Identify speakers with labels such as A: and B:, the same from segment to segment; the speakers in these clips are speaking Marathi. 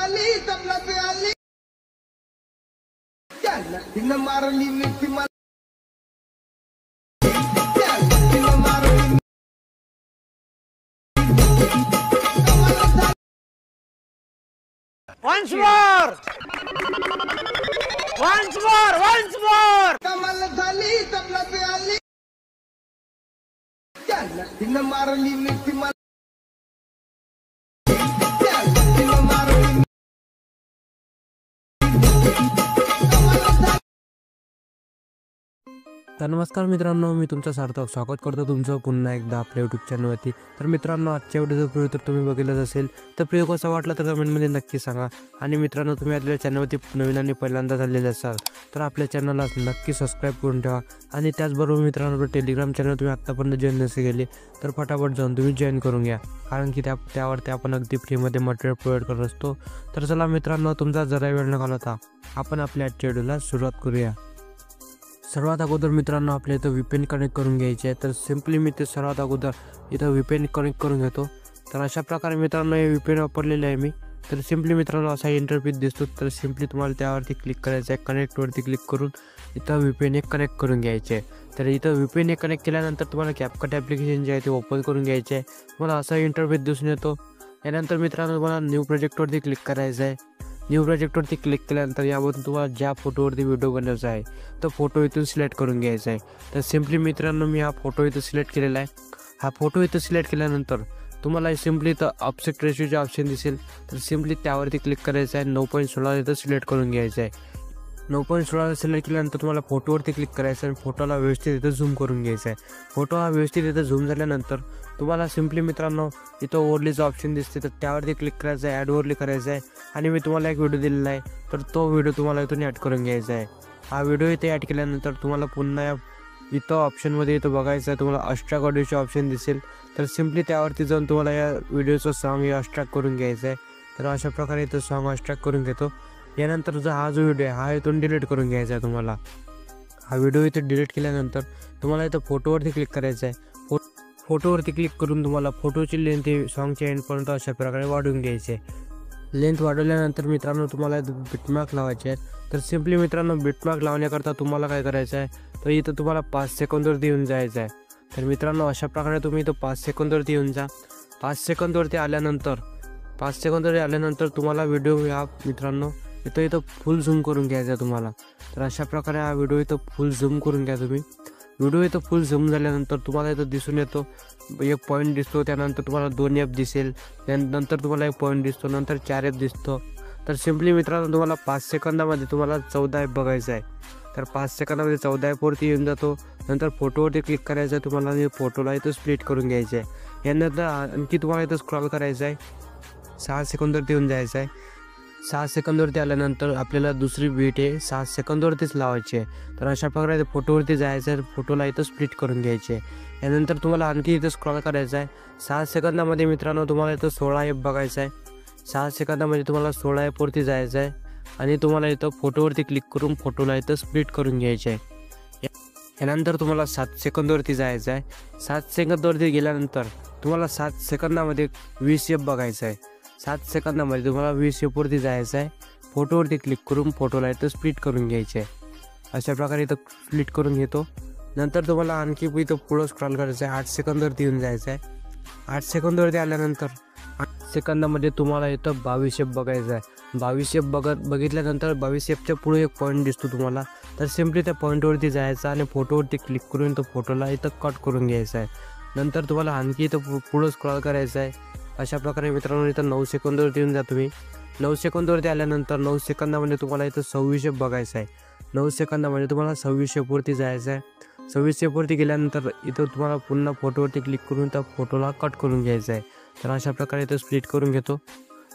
A: झाली तबला पे आली त्याला तिनं मारली मिठी मला
B: Once more! Once more! Once more!
A: कमाल झाली तबला पे आली त्याला तिनं मारली मिठी मला
C: तर नमस्कार मित्रांनो, मी तुमचं सार्थक स्वागत करतो तुमचं पुन्हा एकदा आपल्या यूट्यूब चॅनलवरती। तर मित्रांनो, आजच्या व्हिडिओचा प्रिव्ह्यू तर तुम्ही बघितलंच असेल, तर प्रिव्ह्यू कसा वाटला तर कमेंटमध्ये नक्की सांगा। आणि मित्रांनो, तुम्ही आपल्या चॅनलवरती नवीन आणि पहिल्यांदा झालेले असाल तर आपल्या चॅनलला नक्की सबस्क्राईब करून ठेवा। आणि त्याचबरोबर मित्रांनो, टेलिग्राम चॅनल तुम्ही आत्तापर्यंत जॉईन नसे केले तर फटाफट जाऊन तुम्ही जॉईन करून घ्या, कारण की त्यावरती आपण अगदी फ्रीमध्ये मटेरियल प्रोव्हाइड करत असतो। तर चला मित्रांनो, तुमचा जरा वेळ न घालवता आपण आपल्या आजच्या व्हिडिओला सुरुवात करूया। सर्वात अगोदर मित्रांनो, आपल्या इथं VPN कनेक्ट करून घ्यायचे आहे। तर सिम्पली मी ते सर्वात अगोदर इथं VPN कनेक्ट करून घेतो। तर अशा प्रकारे मित्रांनो हे VPN वापरलेले आहे मी। तर सिम्पली मित्रांनो असा इंटरफेस दिसतो। तर सिम्पली तुम्हाला त्यावरती क्लिक करायचं आहे, कनेक्टवरती क्लिक करून इथं VPN कनेक्ट करून घ्यायचे आहे। तर इथं VPN कनेक्ट केल्यानंतर तुम्हाला CapCut ॲप्लिकेशन जे आहे ते ओपन करून घ्यायचे आहे। तुम्हाला असा इंटरफेस दिसून येतो। यानंतर मित्रांनो तुम्हाला न्यू प्रोजेक्टवरती क्लिक करायचं आहे। न्यू प्रोजेक्टवरती क्लिक केल्यानंतर यामधून तुम्हाला ज्या फोटोवरती व्हिडिओ बनवायचा आहे तो फोटो इथून सिलेक्ट करून घ्यायचा आहे। तर सिम्पली मित्रांनो मी हा फोटो इथं सिलेक्ट केलेला आहे। हा फोटो इथं सिलेक्ट केल्यानंतर तुम्हाला सिम्पली इथं ऑफसेट रेशोचे ऑप्शन दिसेल। तर सिम्पली त्यावरती क्लिक करायचं आहे। 9.16 इथं सिलेक्ट करून घ्यायचं आहे। 9.16 सिलेक्ट केल्यानंतर तुम्हाला फोटोवरती क्लिक करायचं आहे आणि फोटोला व्यवस्थित इथं झूम करून घ्यायचा आहे। फोटो हा व्यवस्थित इथं झूम झाल्यानंतर तुम्हाला सिम्पली मित्रांनो इथं ओव्हरलेचं ऑप्शन दिसते, तर त्यावरती क्लिक करायचं आहे, ॲड ओव्हरले करायचं आहे। आणि मी तुम्हाला एक व्हिडिओ दिलेला आहे, तर तो व्हिडिओ तुम्हाला इथून ॲड करून घ्यायचा आहे। हा व्हिडिओ इथे ॲड केल्यानंतर तुम्हाला पुन्हा इथं ऑप्शनमध्ये इथं बघायचं आहे, तुम्हाला एक्स्ट्रा ऑडिओचे ऑप्शन दिसेल। तर सिम्पली त्यावरती जाऊन तुम्हाला या व्हिडिओचं सॉन्ग हे एक्स्ट्रॅक्ट करून घ्यायचं आहे। तर अशा प्रकारे इथं सॉन्ग एक्स्ट्रॅक्ट करून घेतो। यानंतर हा जो व्हिडिओ आहे हा इथून डिलीट करून घ्यायचा आहे तुम्हाला। हा व्हिडिओ इथे डिलीट केल्यानंतर तुम्हाला इथं फोटोवरती क्लिक करायचं आहे। फोटोवरती क्लिक करून तुम्हाला फोटोची लेंथ ही सॉन्गच्या एंडपर्यंत अशा प्रकारे वाढवून घ्यायची आहे। लेंथ वाढवल्यानंतर मित्रांनो तुम्हाला बिटमार्क लावायचे आहेत। तर सिम्पली मित्रांनो बिटमार्क लावण्याकरता तुम्हाला काय करायचं आहे, तर इथं तुम्हाला 5 सेकंदवरती येऊन जायचं आहे। तर मित्रांनो अशा प्रकारे तुम्ही इथं 5 सेकंदवरती येऊन जा। 5 सेकंदवरती आल्यानंतर तुम्हाला व्हिडिओ हा मित्रांनो इथं फुल झूम करून घ्यायचा आहे तुम्हाला। तर अशा प्रकारे हा व्हिडिओ इथं फुल झूम करून घ्या तुम्ही। व्हिडिओ इथं फुल झूम झाल्यानंतर तुम्हाला इथं दिसून येतो एक पॉईंट दिसतो, त्यानंतर तुम्हाला 2 F दिसेल, त्यानंतर तुम्हाला एक पॉईंट दिसतो, नंतर 4 F दिसतो। तर सिम्पली मित्रांनो तुम्हाला 5 सेकंदामध्ये तुम्हाला 14 F बघायचं आहे। तर 5 सेकंदामध्ये 14 F वरती येऊन जातो। नंतर फोटोवरती क्लिक करायचं आहे तुम्हाला आणि फोटोला इथं स्प्लिट करून घ्यायचं आहे। यानंतर आणखी तुम्हाला इथं स्क्रॉल करायचं आहे, 6 सेकंदवरती येऊन जायचं आहे। 6 सेकंदवरती आल्यानंतर आपल्याला दुसरी बीट आहे 6 सेकंदवरतीच लावायची आहे। तर अशा प्रकारे फोटोवरती जायचं आहे, फोटोला इथं स्प्लिट करून घ्यायचे आहे। यानंतर तुम्हाला आणखी इथं स्क्रॉल करायचं आहे। 6 सेकंदामध्ये मित्रांनो तुम्हाला इथं 16 F बघायचं आहे। 6 सेकंदामध्ये तुम्हाला 16 F वरती जायचं आहे आणि तुम्हाला इथं फोटोवरती क्लिक करून फोटोला इथं स्प्लिट करून घ्यायचे आहे। यानंतर तुम्हाला 7 सेकंदवरती जायचं आहे। 7 सेकंदवरती गेल्यानंतर तुम्हाला 7 सेकंदामध्ये 20 F बघायचं आहे। 7 सेकंदामध्ये तुम्हाला 20 F वरती जायचं आहे। फोटोवरती क्लिक करून फोटोला इथं स्प्लिट करून घ्यायचे आहे। अशा प्रकारे इथं स्प्लिट करून घेतो। नंतर तुम्हाला आणखी इथं पुढं स्क्रॉल करायचं आहे, 8 सेकंदवरती येऊन जायचं आहे। 8 सेकंदवरती आल्यानंतर 8 सेकंदामध्ये तुम्हाला इथं 22 F बघायचं आहे। 22 F बघितल्यानंतर 22 Fच्या पुढे एक पॉईंट दिसतो तुम्हाला। तर सिम्पली त्या पॉईंटवरती जायचं आणि फोटोवरती क्लिक करून तो फोटोला इथं कट करून घ्यायचा आहे। नंतर तुम्हाला आणखी इथं पुढं स्क्रॉल करायचं आहे। अशा प्रकारे मित्रांनो इथं 9 सेकंदवरती येऊन जा तुम्ही। 9 सेकंदवरती आल्यानंतर 9 सेकंदामध्ये तुम्हाला इथं 26 F बघायचं आहे। 9 सेकंदामध्ये तुम्हाला 26 F वरती जायचं आहे। 26 F वरती गेल्यानंतर इथं तुम्हाला पुन्हा फोटोवरती क्लिक करून त्या फोटोला कट करून घ्यायचं आहे। तर अशा प्रकारे इथं स्प्लिट करून घेतो।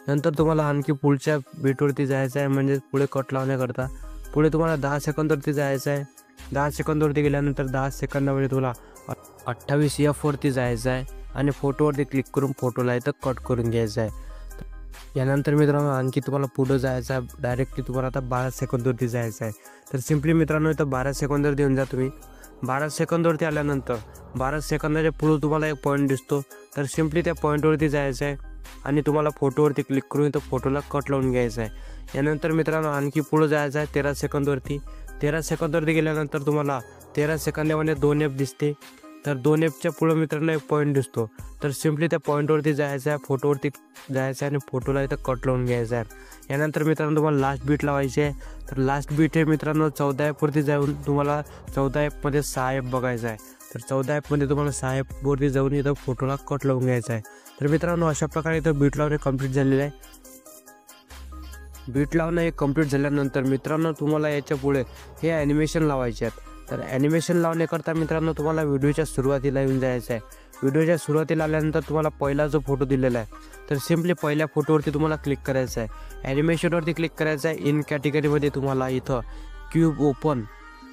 C: नंतर तुम्हाला आणखी पुढच्या बीटवरती जायचं आहे, म्हणजे पुढे कट लावण्याकरता पुढे तुम्हाला 10 सेकंदवरती जायचं आहे। 10 सेकंदवरती गेल्यानंतर 10 सेकंदामध्ये तुम्हाला 28 F वरती जायचं आहे आणि फोटोवरती क्लिक करून फोटोला इथं कट करून घ्यायचं आहे। यानंतर मित्रांनो आणखी तुम्हाला पुढं जायचं आहे, डायरेक्टली तुम्हाला आता 12 सेकंदवरती जायचं आहे। तर सिम्पली मित्रांनो इथं 12 सेकंदवरती येऊन जा तुम्ही। 12 सेकंदवरती आल्यानंतर 12 सेकंदाच्या पुढे तुम्हाला एक पॉईंट दिसतो। तर सिम्पली त्या पॉईंटवरती जायचं आहे। आणि तुम्हाला फोटोवरती क्लिक करून इथं फोटोला कट लावून घ्यायचा आहे। यानंतर मित्रांनो आणखी पुढं जायचं आहे 13 सेकंदवरती। 13 सेकंदवरती गेल्यानंतर तुम्हाला 13 सेकंदामध्ये 2 F दिसते। तर 2 Fच्या पुढं मित्रांनो एक पॉईंट दिसतो। तर सिम्पली त्या पॉईंटवरती जायचं आहे, फोटोवरती जायचं आहे आणि फोटोला इथं कट लावून घ्यायचं आहे। यानंतर मित्रांनो तुम्हाला लास्ट बीट लावायची आहे। तर लास्ट बीट हे मित्रांनो 14 Fवरती जाऊन तुम्हाला 14 Fमध्ये 6 F बघायचं आहे। तर 14 Fमध्ये तुम्हाला 6 Fवरती जाऊन इथं फोटोला कट लावून घ्यायचा आहे। तर मित्रांनो अशा प्रकारे इथं बीट लावणे कंप्लीट झालेलं आहे। बीट लावणं हे कंप्लीट झाल्यानंतर मित्रांनो तुम्हाला याच्या पुढे हे ॲनिमेशन लावायचे आहेत। तर ॲनिमेशन लावण्याकरता मित्रांनो तुम्हाला व्हिडिओच्या सुरुवातीला येऊन जायचं आहे। व्हिडिओच्या सुरुवातीला आल्यानंतर तुम्हाला पहिला जो फोटो दिलेला आहे तर सिम्पली पहिल्या फोटोवरती तुम्हाला क्लिक करायचं आहे। ॲनिमेशनवरती क्लिक करायचं आहे। इन कॅटेगरीमध्ये तुम्हाला इथं क्यूब ओपन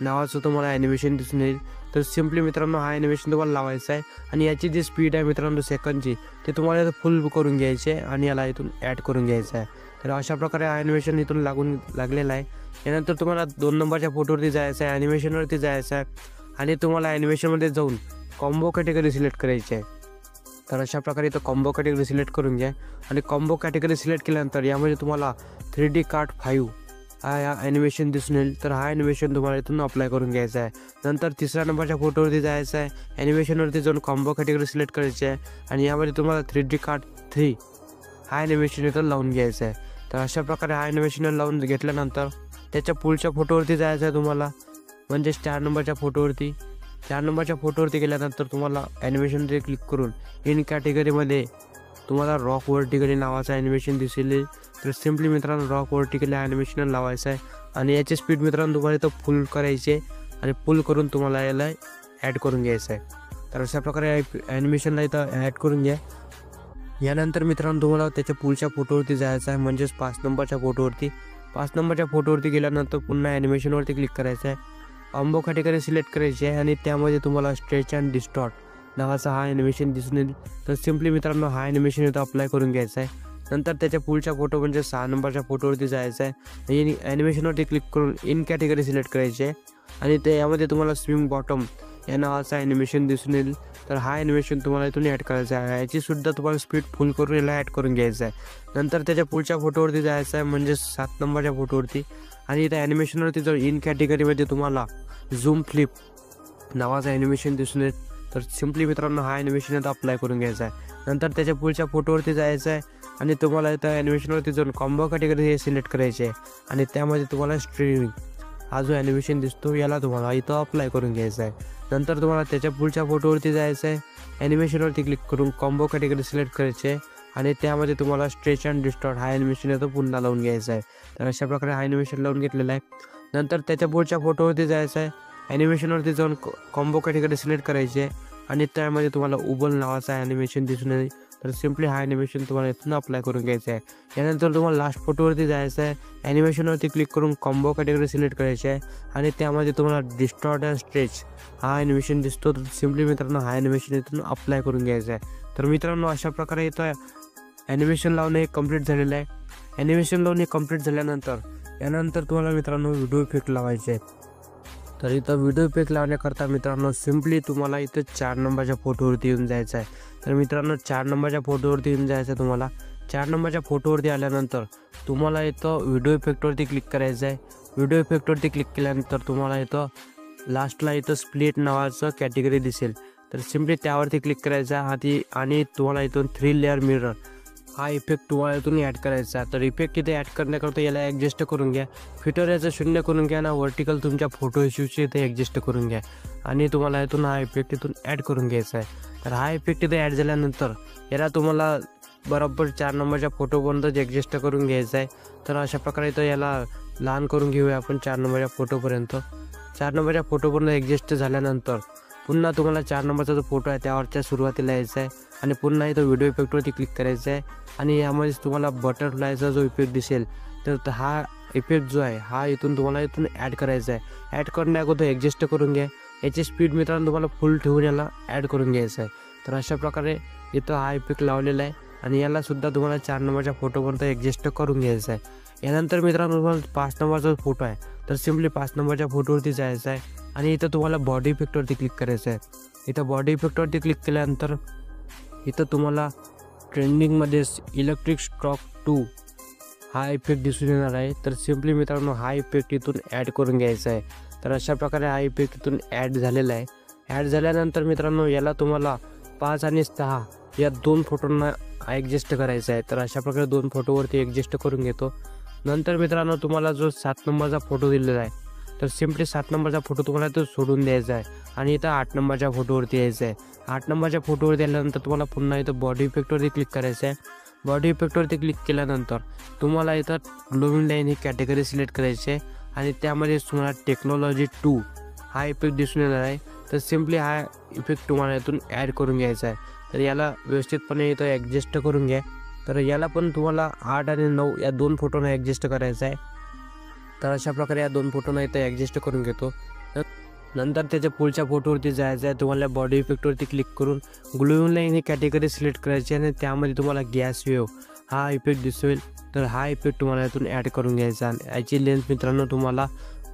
C: नावाचं तुम्हाला ॲनिमेशन दिसून येईल। तर सिम्पली मित्रांनो हा ॲनिमेशन तुम्हाला लावायचा आहे आणि याची जी स्पीड आहे मित्रांनो सेकंडची ते तुम्हाला इथं फुल करून घ्यायचे आहे आणि याला इथून ॲड करून घ्यायचं आहे। तर अशा प्रकारे हा ॲनिमेशन इथून लागलेला आहे। यानंतर तुम्हाला 2 नंबरच्या फोटोवरती जायचं आहे, ॲनिमेशनवरती जायचं आहे आणि तुम्हाला ॲनिमेशनमध्ये जाऊन कॉम्बो कॅटेगरी सिलेक्ट करायची आहे। तर अशा प्रकारे इथं कॉम्बो कॅटेगरी सिलेक्ट करून घ्या आणि कॉम्बो कॅटेगरी सिलेक्ट केल्यानंतर यामध्ये तुम्हाला 3D कार्ट 5 हा ॲनिमेशन दिसून येईल। तर हा ॲनिमेशन तुम्हाला इथून अप्लाय करून घ्यायचा आहे। नंतर 3ऱ्या नंबरच्या फोटोवरती जायचं आहे, ॲनिमेशनवरती जाऊन कॉम्बो कॅटेगरी सिलेक्ट करायची आहे आणि यामध्ये तुम्हाला 3D कार्ट 3 हा ॲनिमेशन इथं लावून घ्यायचा आहे। तर अशा प्रकारे हा ॲनिमेशन लावून घेतल्यानंतर त्याच्या पुढच्या फोटोवरती जायचं आहे तुम्हाला, म्हणजे 4 नंबरच्या फोटोवरती। 4 नंबरच्या फोटोवरती गेल्यानंतर तुम्हाला ॲनिमेशनवरती क्लिक करून इन कॅटेगरीमध्ये तुम्हाला रॉक वर्टिकली नावाचं ॲनिमेशन दिसेल। तर सिम्पली मित्रांनो रॉक वर्टिकली ॲनिमेशन लावायचं आहे आणि याची स्पीड मित्रांनो तुम्हाला इथं फुल करायची आहे आणि फुल करून तुम्हाला याला ॲड करून घ्यायचं आहे। तर अशा प्रकारे ॲनिमेशनला इथं ॲड करून घ्या। यानंतर मित्रांनो तुम्हाला त्याच्या पुढच्या फोटोवरती जायचं आहे, म्हणजेच 5 नंबरच्या फोटोवरती। 5 नंबरच्या फोटोवरती गेल्यानंतर पुन्हा ॲनिमेशनवरती क्लिक करायचं आहे, कॉम्बो कॅटेगरी सिलेक्ट करायची आहे आणि त्यामध्ये तुम्हाला स्ट्रेच अँड डिस्टॉर्ट नावाचा हा ॲनिमेशन दिसून येईल। तर सिम्पली मित्रांनो हा ॲनिमेशन इथं अप्लाय करून घ्यायचा आहे। नंतर त्याच्या पुढच्या फोटो म्हणजे 6 नंबरच्या फोटोवरती जायचं आहे आणि ॲनिमेशनवरती क्लिक करून इन कॅटेगरी सिलेक्ट करायची आहे आणि त्यामध्ये तुम्हाला स्विंग बॉटम या नावाचं ॲनिमेशन दिसून येईल। तर हा ॲनिमेशन तुम्हाला इथून ॲड करायचा आहे। याचीसुद्धा तुम्हाला स्पीड फुल करून याला ॲड करून घ्यायचं आहे। नंतर त्याच्या पुढच्या फोटोवरती जायचं आहे, म्हणजे 7 नंबरच्या फोटोवरती आणि त्या ॲनिमेशनवरती जर इन कॅटेगरीमध्ये तुम्हाला झूम फ्लिप नावाचं ॲनिमेशन दिसून येईल। तर सिम्पली मित्रांनो हा ॲनिमेशन इथं अप्लाय करून घ्यायचा आहे। नंतर त्याच्या पुढच्या फोटोवरती जायचं आहे आणि तुम्हाला इथं ॲनिमेशनवरती जाऊन कॉम्बो कॅटेगरी हे सिलेक्ट करायचे आहे आणि त्यामध्ये तुम्हाला स्ट्रीमिंग हा जो ॲनिमेशन दिसतो याला तुम्हाला इथं अप्लाय करून घ्यायचा आहे। नंतर तुम्हाला त्याच्या पुढच्या फोटोवरती जायचं आहे, ॲनिमेशनवरती क्लिक करून कॉम्बो कॅटेगरी सिलेक्ट करायचे आहे आणि त्यामध्ये तुम्हाला स्ट्रेच अँड डिस्टॉर्ट हा ॲनिमेशन इथं पुन्हा लावून घ्यायचा आहे। तर अशा प्रकारे हा ॲनिमेशन लावून घेतलेला आहे। नंतर त्याच्या पुढच्या फोटोवरती जायचं आहे, ॲनिमेशनवरती जाऊन कॉम्बो कॅटेगरी सिलेक्ट करायची आहे आणि त्यामध्ये तुम्हाला उबल नावाचा ॲनिमेशन दिसून येईल। तर सिम्पली हा ॲनिमेशन तुम्हाला इथून अप्लाय करून घ्यायचा आहे। यानंतर तुम्हाला लास्ट फोटोवरती जायचं आहे, ॲनिमेशनवरती क्लिक करून कॉम्बो कॅटेगरी सिलेक्ट करायची आहे आणि त्यामध्ये तुम्हाला डिस्टॉर्ट अँड स्ट्रेच हा ॲनिमेशन दिसतो। तर सिम्पली मित्रांनो हा ॲनिमेशन इथून अप्लाय करून घ्यायचा आहे। तर मित्रांनो अशा प्रकारे इथं ॲनिमेशन लावणे कंप्लीट झालेलं आहे। ॲनिमेशन लावणे कंप्लीट झाल्यानंतर यानंतर तुम्हाला मित्रांनो व्हिडिओ इफेक्ट लावायचे आहेत। तर इथं व्हिडिओ इफेक्ट लावण्याकरता मित्रांनो सिम्पली तुम्हाला इथं 4 नंबरच्या फोटोवरती येऊन जायचं आहे। तर मित्रांनो 4 नंबरच्या फोटोवरती येऊन जायचं आहे तुम्हाला। 4 नंबरच्या फोटोवरती आल्यानंतर तुम्हाला इथं व्हिडिओ इफेक्टवरती क्लिक करायचं आहे। व्हिडिओ इफेक्टवरती क्लिक केल्यानंतर तुम्हाला इथं लास्टला इथं स्प्लिट नावाचं कॅटेगरी दिसेल। तर सिम्पली त्यावरती क्लिक करायचं आहे आणि तुम्हाला इथून 3 लेअर मिरर हा इफेक्ट तुम्हाला इथून ॲड करायचा आहे। तर इफेक्ट इथे ॲड करण्याकरता याला ॲडजस्ट करून घ्या, फिटर याचं 0 करून घ्या ना, वर्टिकल तुमच्या फोटो इश्यूची इथे ॲडजस्ट करून घ्या आणि तुम्हाला इथून हा इफेक्ट इथून ॲड करून घ्यायचा आहे। तर हा इफेक्ट इथे ॲड झाल्यानंतर याला तुम्हाला बरोबर 4 नंबरच्या फोटोपर्यंत ॲडजस्ट करून घ्यायचा आहे। तर अशा प्रकारे इथं याला लहान करून घेऊया आपण 4 नंबरच्या फोटोपर्यंत। 4 नंबरच्या फोटोपर्यंत ॲडजस्ट झाल्यानंतर पुन्हा तुम्हाला 4 नंबरचा जो फोटो आहे त्यावरच्या सुरुवातीला यायचा आहे आणि पुन्हा इथं व्हिडिओ इफेक्टवरती क्लिक करायचं आहे आणि यामध्येच तुम्हाला बटरफ्लायचा जो इफेक्ट दिसेल तर हा इफेक्ट जो आहे हा इथून तुम्हाला इथून ॲड करायचा आहे। ॲड करण्याअगोदर ॲडजस्ट करून घ्या, याची स्पीड मित्रांनो तुम्हाला फुल ठेवून याला ॲड करून घ्यायचं आहे। तर अशा प्रकारे इथं हा इफेक्ट लावलेला आहे आणि यालासुद्धा तुम्हाला 4 नंबरच्या फोटोपर्यंत ॲडजस्ट करून घ्यायचं आहे। यानंतर मित्रांनो तुम्हाला 5 नंबरचा फोटो आहे तर सिम्पली 5 नंबरच्या फोटोवरती जायचं आहे आणि इथं तुम्हाला बॉडी इफेक्टवरती क्लिक करायचं आहे। इथं बॉडी इफेक्टवरती क्लिक केल्यानंतर इथं तुम्हाला ट्रेंडिंगमध्ये इलेक्ट्रिक स्ट्रोक 2 हा इफेक्ट दिसून येणार आहे. तर सिम्पली मित्रांनो हा इफेक्ट इथून ॲड करून घ्यायचा आहे. तर अशा प्रकारे हा इफेक्ट इथून ॲड झालेला आहे. ॲड झाल्यानंतर मित्रांनो याला तुम्हाला 5 आणि 6 या 2 फोटोंना ॲडजस्ट करायचं आहे. तर अशा प्रकारे 2 फोटोवरती ॲडजस्ट करून घेतो. नंतर मित्रांनो तुम्हाला जो 7 नंबरचा फोटो दिलेला आहे तर सिम्पली 7 नंबरचा फोटो तुम्हाला तो सोडून द्यायचा आहे आणि इथं 8 नंबरच्या फोटोवरती यायचं आहे. 8 नंबरच्या फोटोवरती आल्यानंतर तुम्हाला पुन्हा इथं बॉडी इफेक्टवरती क्लिक करायचं आहे. बॉडी इफेक्टवरती क्लिक केल्यानंतर तुम्हाला इथं ग्लोविंग लाईन ही कॅटेगरी सिलेक्ट करायची आहे आणि त्यामध्ये तुम्हाला टेक्नॉलॉजी 2 हा इफेक्ट दिसून येणार आहे. तर सिम्पली हा इफेक्ट तुम्हाला इथून ॲड करून घ्यायचा आहे. तर याला व्यवस्थितपणे इथं ॲडजस्ट करून घ्या. तर याला पण तुम्हाला 8 आणि 9 या 2 फोटोंना ॲडजस्ट करायचं आहे. तर अशा प्रकारे या 2 फोटोंना इथं ॲडजस्ट करून घेतो. नंतर त्याच्या पुढच्या फोटोवरती जायचं आहे. तुम्हाला बॉडी इफेक्टवरती क्लिक करून ग्लोविंग लाईन ही कॅटेगरी सिलेक्ट करायची आणि त्यामध्ये तुम्हाला गॅस वेव्ह हा इफेक्ट दिसेल. तर हा इफेक्ट तुम्हाला इथून ॲड करून घ्यायचा आणि याची लेंथ मित्रांनो तुम्हाला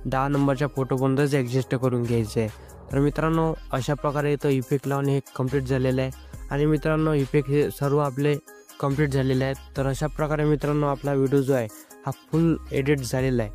C: 10 नंबरच्या फोटोपर्यंतच ॲडजस्ट करून घ्यायचं आहे. तर मित्रांनो अशा प्रकारे इथं इफेक्ट लावून हे कंप्लीट झालेलं आहे आणि मित्रांनो इफेक्ट हे सर्व आपले कंप्लीट झालेले आहेत. तर अशा प्रकारे मित्रांनो आपला व्हिडिओ जो आहे हा फुल एडिट झालेला आहे.